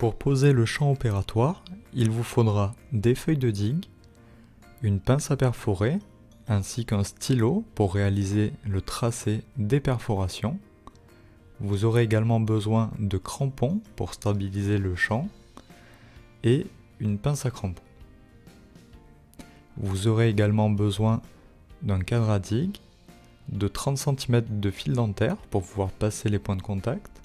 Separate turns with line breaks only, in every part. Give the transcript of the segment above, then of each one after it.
Pour poser le champ opératoire, il vous faudra des feuilles de digue, une pince à perforer, ainsi qu'un stylo pour réaliser le tracé des perforations. Vous aurez également besoin de crampons pour stabiliser le champ et une pince à crampons. Vous aurez également besoin d'un cadre à digue, de 30 cm de fil dentaire pour pouvoir passer les points de contact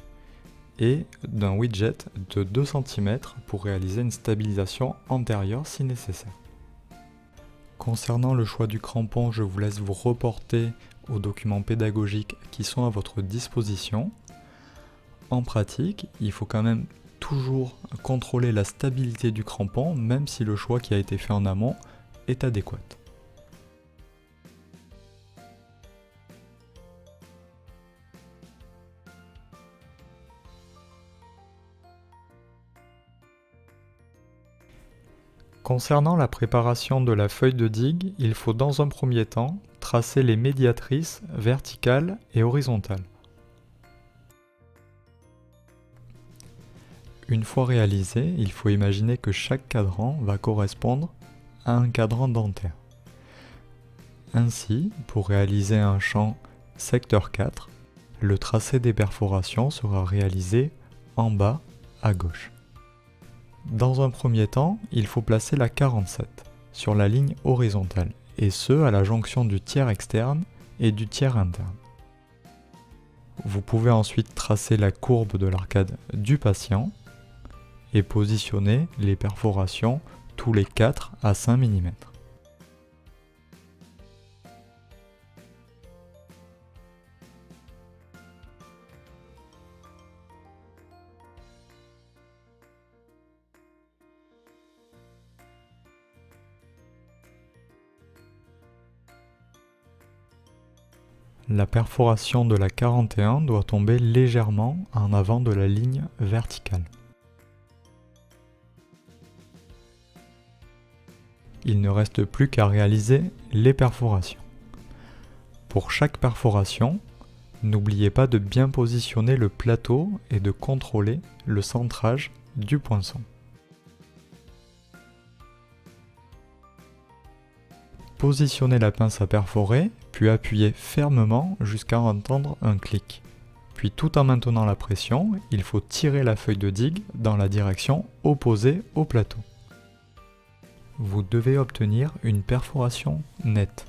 et d'un widget de 2 cm pour réaliser une stabilisation antérieure si nécessaire. Concernant le choix du crampon, je vous laisse vous reporter aux documents pédagogiques qui sont à votre disposition. En pratique, il faut quand même toujours contrôler la stabilité du crampon, même si le choix qui a été fait en amont est adéquat. Concernant la préparation de la feuille de digue, il faut dans un premier temps tracer les médiatrices verticales et horizontales. Une fois réalisé, il faut imaginer que chaque cadran va correspondre à un cadran dentaire. Ainsi, pour réaliser un champ secteur 4, le tracé des perforations sera réalisé en bas à gauche. Dans un premier temps, il faut placer la 47 sur la ligne horizontale, et ce à la jonction du tiers externe et du tiers interne. Vous pouvez ensuite tracer la courbe de l'arcade du patient et positionner les perforations tous les 4 à 5 mm. La perforation de la 41 doit tomber légèrement en avant de la ligne verticale. Il ne reste plus qu'à réaliser les perforations. Pour chaque perforation, n'oubliez pas de bien positionner le plateau et de contrôler le centrage du poinçon. Positionnez la pince à perforer, puis appuyez fermement jusqu'à entendre un clic. Puis tout en maintenant la pression, il faut tirer la feuille de digue dans la direction opposée au plateau. Vous devez obtenir une perforation nette.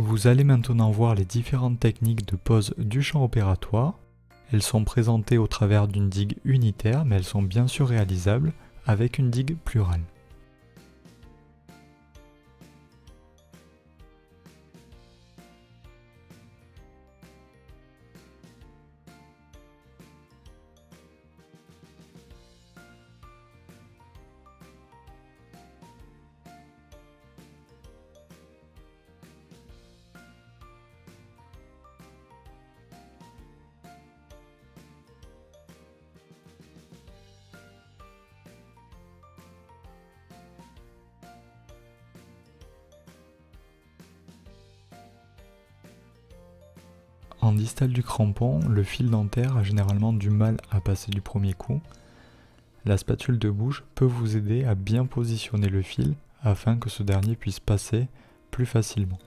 Vous allez maintenant voir les différentes techniques de pose du champ opératoire. Elles sont présentées au travers d'une digue unitaire, mais elles sont bien sûr réalisables avec une digue plurale. En distal du crampon, le fil dentaire a généralement du mal à passer du premier coup. La spatule de bouche peut vous aider à bien positionner le fil afin que ce dernier puisse passer plus facilement.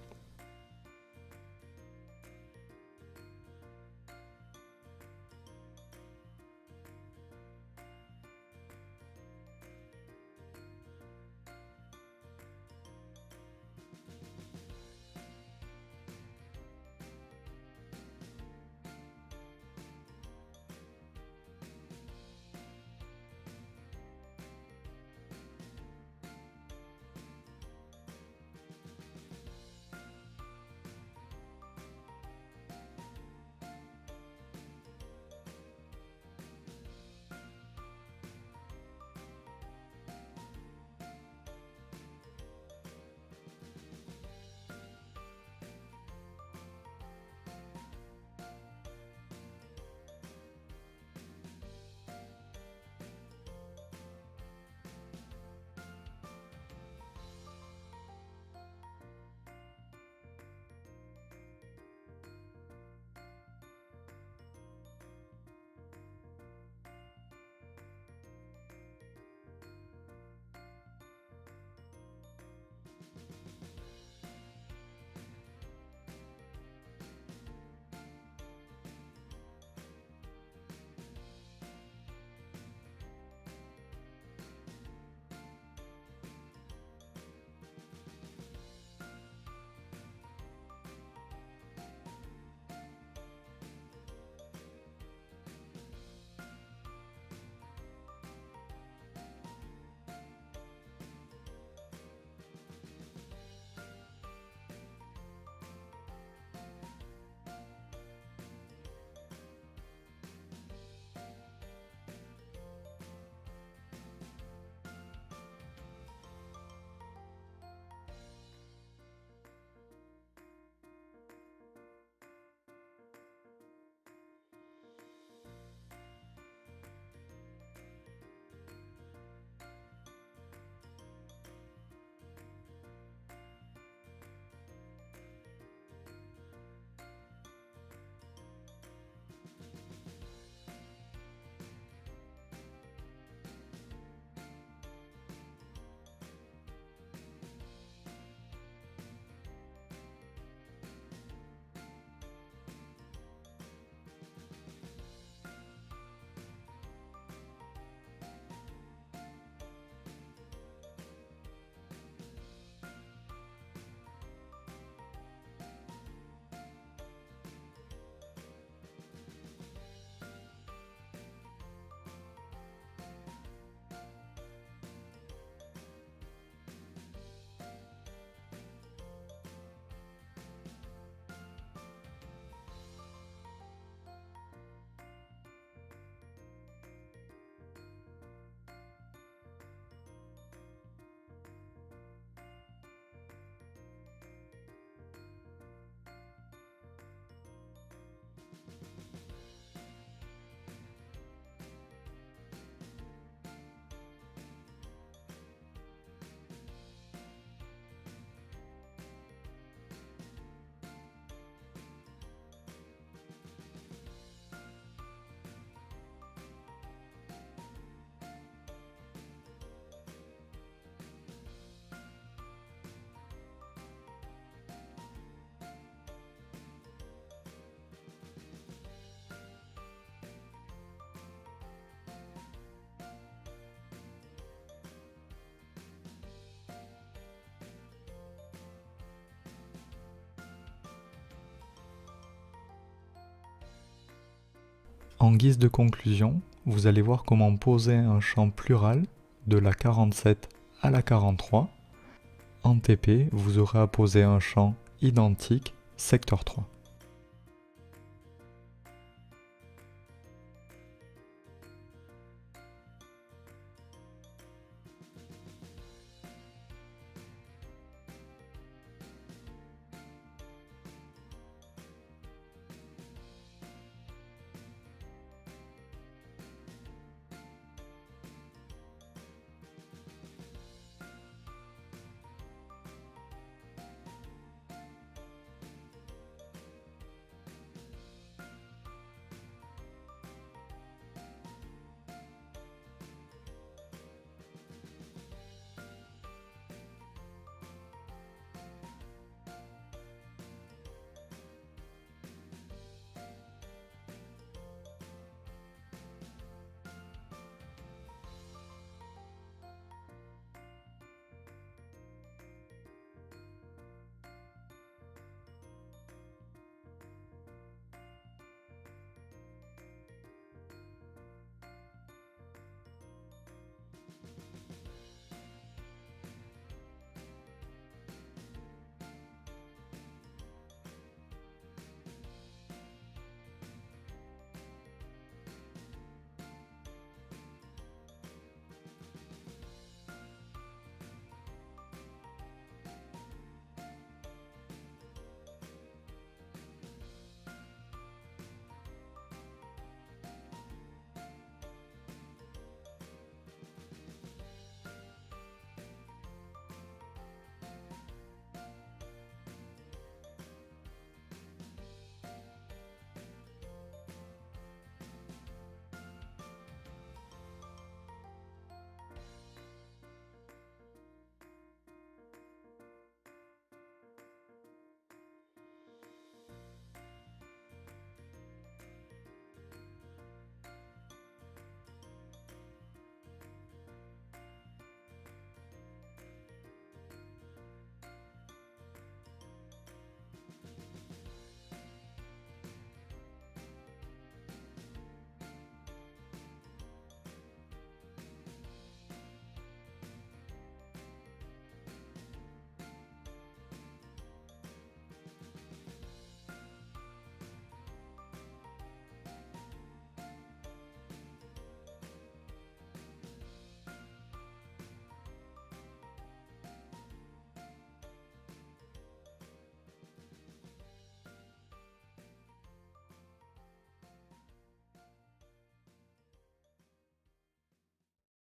En guise de conclusion, vous allez voir comment poser un champ plural de la 47 à la 43. En TP, vous aurez à poser un champ identique secteur 3.